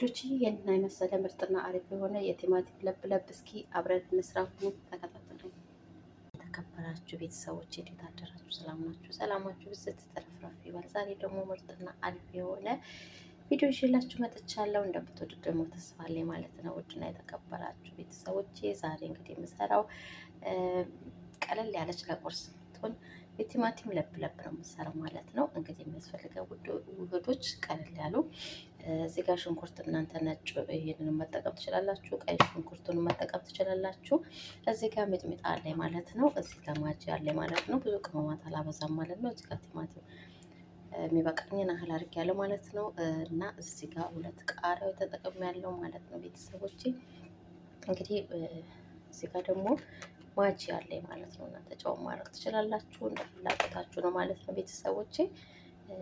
ዶቺ የና የመሰለ ምርጥና አሪፍ የሆነ የቲማቲም ለብ እስኪ አብረን እንስራ። ተከታተሉ። የተከበራችሁ ቤተሰቦች እንዴት አደራችሁ? ሰላም ናችሁ? ሰላማችሁ ብዝት ተረፍራፊ ይበል። ዛሬ ደግሞ ምርጥና አሪፍ የሆነ ቪዲዮ ይዤላችሁ መጥቻለሁ። እንደምትወዱት ደግሞ ተስፋ አለኝ ማለት ነው። ውድና የተከበራችሁ ቤተሰቦቼ ዛሬ እንግዲህ የምሰራው ቀለል ያለች ለቁርስ ትሆን የቲማቲም ለብ ነው የምሰራው ማለት ነው። እንግዲህ የሚያስፈልገው ውህዶች ቀለል ያሉ እዚህ ጋር ሽንኩርት እናንተ ነጭ ይሄንን መጠቀም ትችላላችሁ፣ ቀይ ሽንኩርቱን መጠቀም ትችላላችሁ። እዚህ ጋር ሚጥሚጣ አለኝ ማለት ነው። እዚህ ጋር ማጂ አለኝ ማለት ነው። ብዙ ቅመማት አላበዛም ማለት ነው። እዚህ ጋር ቲማቲም የሚበቃኝን ያህል አድርጌያለሁ ማለት ነው። እና እዚህ ጋር 2 ቃሪያ ተጠቅሜያለሁ ማለት ነው ቤተሰቦቼ። እንግዲህ እዚህ ጋር ደግሞ ማጂ አለኝ ማለት ነው። እናንተ ጨው ማድረግ ትችላላችሁ እንደ ፍላጎታችሁ ነው ማለት ነው ቤተሰቦቼ።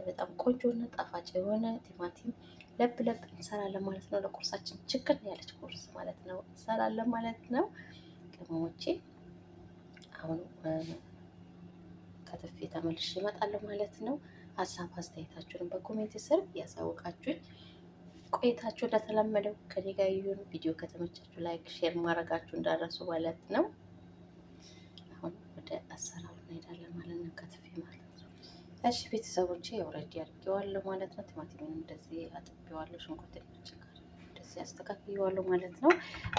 በጣም ቆንጆና ጣፋጭ የሆነ ቲማቲም ለብ እንሰራለን ማለት ነው። ለቁርሳችን ችግር ያለች ቁርስ ማለት ነው እንሰራለን ማለት ነው። ቅመሞቼ አሁን ከትፌ ተመልሼ እመጣለሁ ማለት ነው። ሀሳብ አስተያየታችሁን በኮሜንት ስር ያሳውቃችሁኝ። ቆይታችሁ እንደተለመደው ከኔ ጋር ይሁን። ቪዲዮ ከተመቻችሁ ላይክ፣ ሼር ማድረጋችሁ እንዳረሱ ማለት ነው። አሁን ወደ አሰራሩ እንሄዳለን ማለት ነው። ከትፌ ማለት ነው። እሺ ቤተሰቦቼ ኦልሬዲ አድርጌዋለሁ ማለት ነው። ቲማቲሙን እንደዚህ አጥቤዋለሁ፣ ሽንኩርት እንደዚህ አስተካክየዋለሁ ማለት ነው።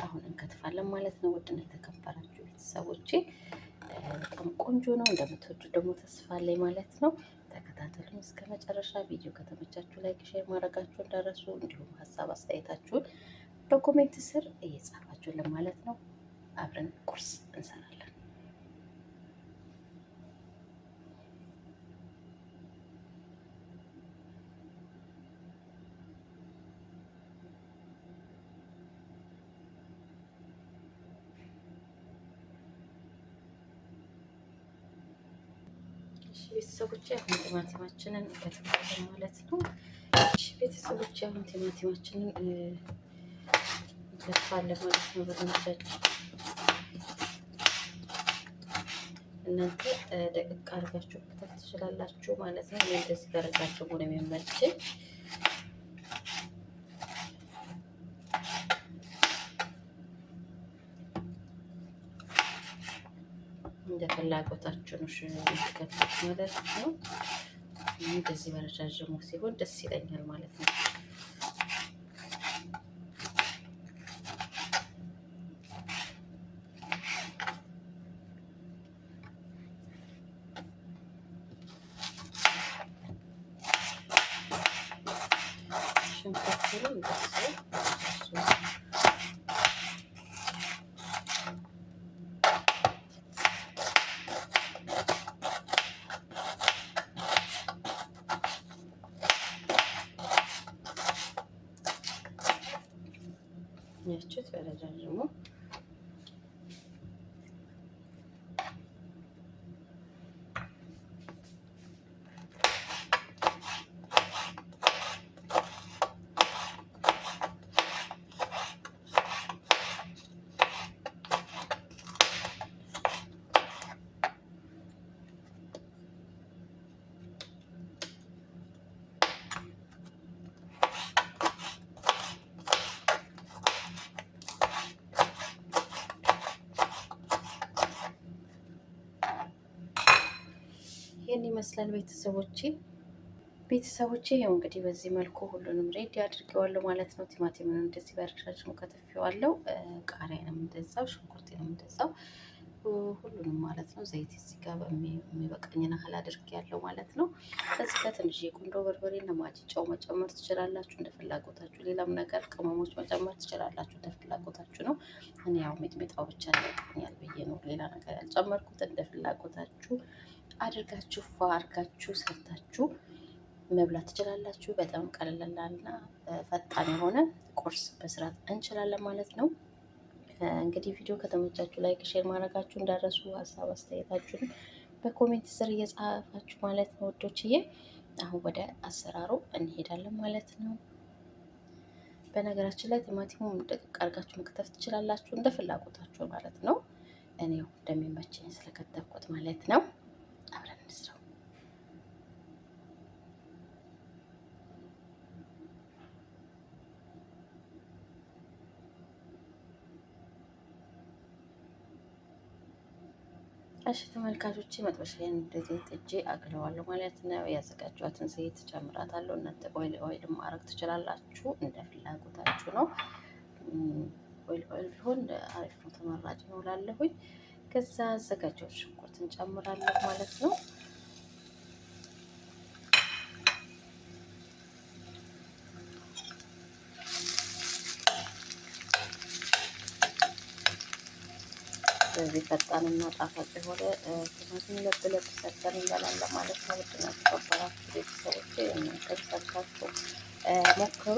አሁን እንከትፋለን ማለት ነው። ውድና የተከበራችሁ ቤተሰቦቼ በጣም ቆንጆ ነው፣ እንደምትወዱ ደግሞ ተስፋ አለኝ ማለት ነው። ተከታተሉኝ እስከ መጨረሻ። ቪዲዮ ከተመቻችሁ ላይክ፣ ሼር ማድረጋችሁ እንዳረሱ፣ እንዲሁም ሀሳብ አስተያየታችሁን በኮሜንት ስር እየጻፋችሁልን ማለት ነው። አብረን ቁርስ እንሰራለን። ቤተሰቦቼ አሁን ቲማቲማችንን እንከትፋለን ማለት ነው። እሺ ቤተሰቦቼ አሁን ቲማቲማችንን እንከትፋለን ማለት ነው። በደንጃችን እናንተ ደቅቅ አድርጋችሁ መክተፍ ትችላላችሁ ማለት ነው። እንደዚህ ደረጃችሁ ሆነ የሚመችኝ እንደ ፍላጎታችሁ ነው የምትከቱት ማለት ነው። እንደዚህ በረጃጅሙ ሲሆን ደስ ይለኛል ማለት ነው። ሽንኩርቱን እንደዚህ ያችሁት በረጃጅሙ ይህን ይመስላል ቤተሰቦቼ ያው እንግዲህ በዚህ መልኩ ሁሉንም ሬዲ አድርጌዋለሁ ማለት ነው። ቲማቲምን እንደዚህ በረጃጅሙ ከትፌዋለሁ። ቃሪያንም እንደዛው፣ ሽንኩርቴንም እንደዛው ሁሉንም ማለት ነው። ዘይት እዚህ ጋር በሚበቃኝን ያህል አድርጌያለሁ ማለት ነው። እዚህ ጋር ትንሽ የቁንዶ በርበሬና ማጂ ጨው መጨመር ትችላላችሁ እንደ ፍላጎታችሁ። ሌላም ነገር ቅመሞች መጨመር ትችላላችሁ እንደ ፍላጎታችሁ ነው። እኔ ያው ሚጥሚጣው ብቻ ይበቃኛል ብዬ ነው ሌላ ነገር ያልጨመርኩት። እንደ ፍላጎታችሁ አድርጋችሁ ፏ አድርጋችሁ ሰርታችሁ መብላት ትችላላችሁ። በጣም ቀለልና ፈጣን የሆነ ቁርስ መስራት እንችላለን ማለት ነው። እንግዲህ ቪዲዮ ከተመቻችሁ ላይክ፣ ሼር ማድረጋችሁ እንዳረሱ፣ ሀሳብ አስተያየታችሁን በኮሜንት ስር እየጻፋችሁ ማለት ነው ወዶችዬ። አሁን ወደ አሰራሩ እንሄዳለን ማለት ነው። በነገራችን ላይ ቲማቲሙን ደቀቅ አድርጋችሁ መክተፍ ትችላላችሁ እንደ ፍላጎታችሁ ማለት ነው። እኔው እንደሚመቸኝ ስለከተፍኩት ማለት ነው። አብረን እንስራው። እሺ ተመልካቾቼ መጥበሻዬን እንደዚህ ጥጄ አግለዋለሁ ማለት ነው። ያዘጋጇትን ዘይት ጨምራታለሁ። እናንተ ኦይል ማድረግ ትችላላችሁ፣ እንደ ፍላጎታችሁ ነው። ኦይል ቢሆን አሪፍ ነው፣ ተመራጭ ነው እላለሁኝ። ከዛ አዘጋጀው ሽንኩርት እንጨምራለሁ ማለት ነው። በዚህ ፈጣንና ጣፋጭ የሆነ ቲማቲም ለብ ሰርተን እንበላለን ማለት ነው። ውድና የተከበራችሁ ቤተሰቦቼ እናንተም ሰርታችሁ ሞክሩ።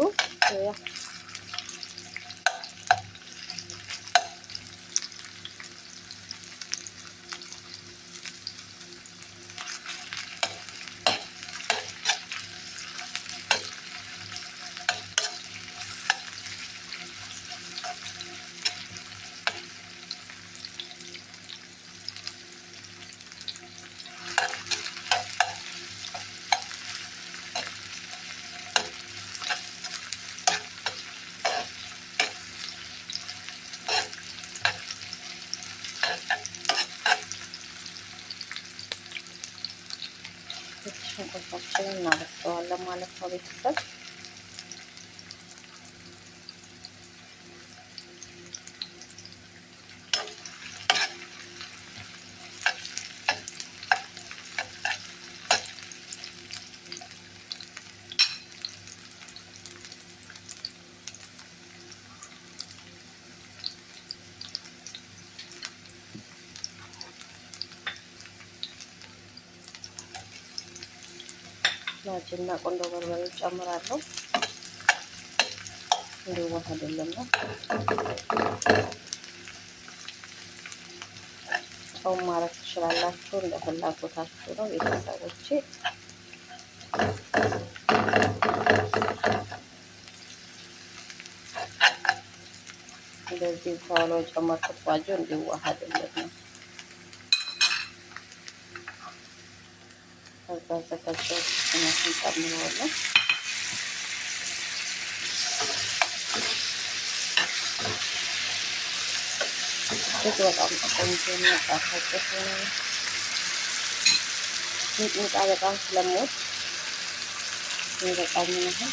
ሽንኩርታችንን እናበስለዋለን ማለት ነው ቤተሰብ። ማጅና ቆንጆ በርበሬ ጨምራለሁ። እንዲዋሃድልን ነው። ጨው ማረግ ትችላላችሁ፣ እንደ ፍላጎታችሁ ነው ቤተሰቦቼ። እንደዚህ ተዋሎ ጨመርኩት፣ ባጆ እንዲዋሃድልን ነው። ከዛ አዘጋጀው ቲማቲም ጨምረዋለሁ። እጅግ በጣም ቆንጆ ነው፣ ጣፋጭ ሆነ። ሚጥሚጣ በጣም ስለምወድ በጣም ነው።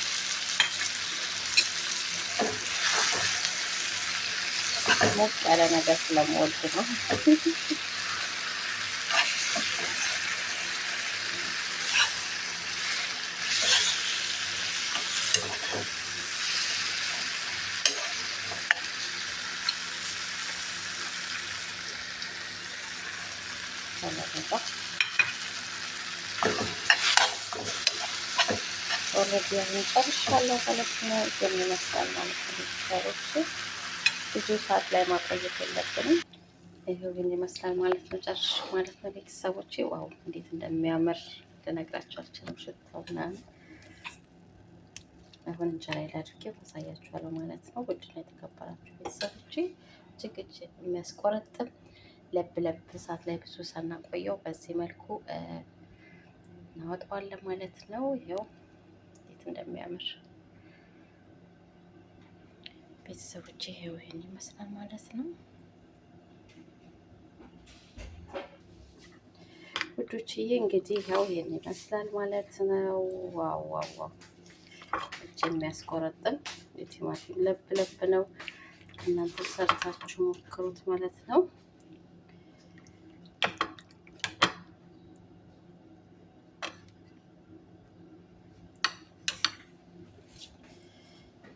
ሞቅ ያለ ነገር ስለምወድ ነው። ኦልሬዲ አሁን ጨርሻለሁ ማለት ነው። ይሄን ይመስላል ማለት ነው ቤተሰቦች። ብዙ ሰዓት ላይ ማቆየት የለብንም። ይሄው ይሄን ይመስላል ማለት ነው። ጨርሽ ማለት ነው ቤተሰቦቼ። ዋው እንዴት እንደሚያምር ልነግራችሁ አልችልም። ሽታው ምናምን አሁን እንጀራ ላይ አድርጌ ታሳያችኋለሁ ማለት ነው። ውድና የተከበራችሁ ቤተሰቦቼ እጅግ የሚያስቆረጥም ለብ እሳት ላይ ብዙ ሳናቆየው በዚህ መልኩ እናወጣዋለን ማለት ነው። ይሄው እንዴት እንደሚያምር ቤተሰቦቼ፣ ይሄው ይሄን ይመስላል ማለት ነው ውዶችዬ። እንግዲህ ያው ይሄን ይመስላል ማለት ነው። ዋው ዋው ዋው እጅ የሚያስቆረጥም የቲማቲም ለብ ነው። እናንተ ሰርታችሁ ሞክሩት ማለት ነው።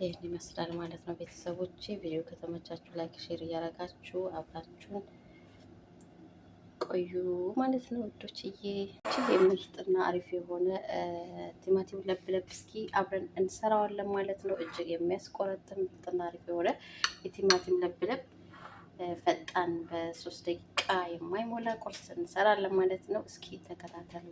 ይህን ይመስላል ማለት ነው ቤተሰቦቼ። ቪዲዮ ከተመቻችሁ ላይክ፣ ሼር እያደረጋችሁ አብራችሁን ቆዩ ማለት ነው ውዶችዬ። ምርጥና አሪፍ የሆነ ቲማቲም ለብ እስኪ አብረን እንሰራዋለን ማለት ነው። እጅግ የሚያስቆረጥም ምርጥና አሪፍ የሆነ የቲማቲም ለብ ፈጣን በ3 ደቂቃ የማይሞላ ቁርስ እንሰራለን ማለት ነው። እስኪ ተከታተሉ።